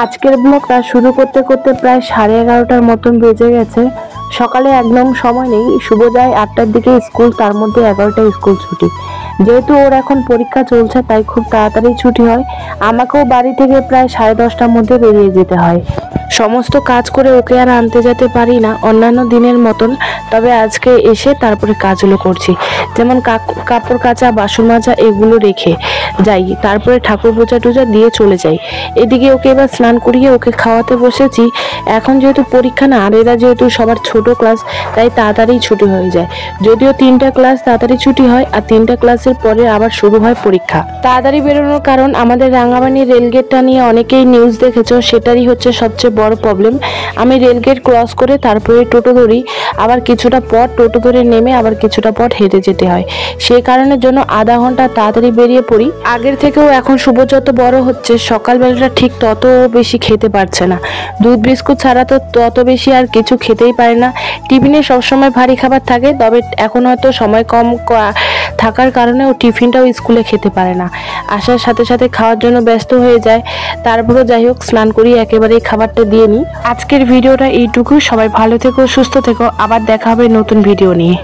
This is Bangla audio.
আজকের ব্লগটা শুরু করতে করতে প্রায় 11:30টার মতন বেজে গেছে। সকালে একদম সময় নেই। শুভ যায় 8টার দিকে স্কুল, তার মধ্যে 11টায় স্কুল ছুটি। যেহেতু ওর এখন পরীক্ষা চলছে তাই খুব তাড়াতাড়ি ছুটি হয়। আমাকেও বাড়ি থেকে প্রায় 10:30টার মধ্যে বেরিয়ে যেতে হয়। সমস্ত কাজ করে ওকে আর আনতে যেতে পারি না অন্যান্য দিনের মতন, তবে আজকে এসে তারপরে কাজগুলো করছি, যেমন কাপড় কাচা, বাসন মাজা এগুলো রেখে যাই, তারপরে ঠাকুর পূজা টুজা দিয়ে চলে যাই। এদিকে ওকে এবার স্নান করিয়ে ওকে খাওয়াতে বসেছি। এখন যেহেতু পরীক্ষা না, আর এরা যেহেতু সবার ছোট ক্লাস, তাই তাড়াতাড়ি ছুটি হয়ে যায়। যদিও 3টা ক্লাস তাড়াতাড়ি ছুটি হয়, আর 3টা ক্লাসের পরে আবার শুরু হয় পরীক্ষা। তাড়াতাড়ি বেরোনোর কারণ, আমাদের রাঙামাটি রেলগেটটা নিয়ে অনেকেই নিউজ দেখেছো, সেটারই হচ্ছে সবচেয়ে বড় প্রবলেম। আমি রেলগেট ক্রস করে তারপরে টোটো ধরি, আবার কিছুটা পথ টোটো ধরে নেমে আবার কিছুটা পথ হেঁটে যেতে হয়। সেই কারণের জন্য আধা ঘন্টা তাড়াতাড়ি বেরিয়ে পড়ি। আগের থেকেও এখন শুভ যত বড় হচ্ছে, সকালবেলাটা ঠিক তত বেশি খেতে পারছে না। দুধ বিস্কুট ছাড়া তো তত বেশি আর কিছু খেতেই পারে না। টিফিনে সবসময় ভারী খাবার থাকে, তবে এখন হয়তো সময় কম থাকার কারণে ও টিফিনটাও স্কুলে খেতে পারে না। আসার সাথে সাথে খাওয়ার জন্য ব্যস্ত হয়ে যায়। তারপরেও যাই হোক, স্নান করি একেবারেই খাবারটা দিয়ে নিই। আজকের ভিডিওটা এইটুকু। সবাই ভালো থেকো, সুস্থ থেকো। আবার দেখা হবে নতুন ভিডিও নিয়ে।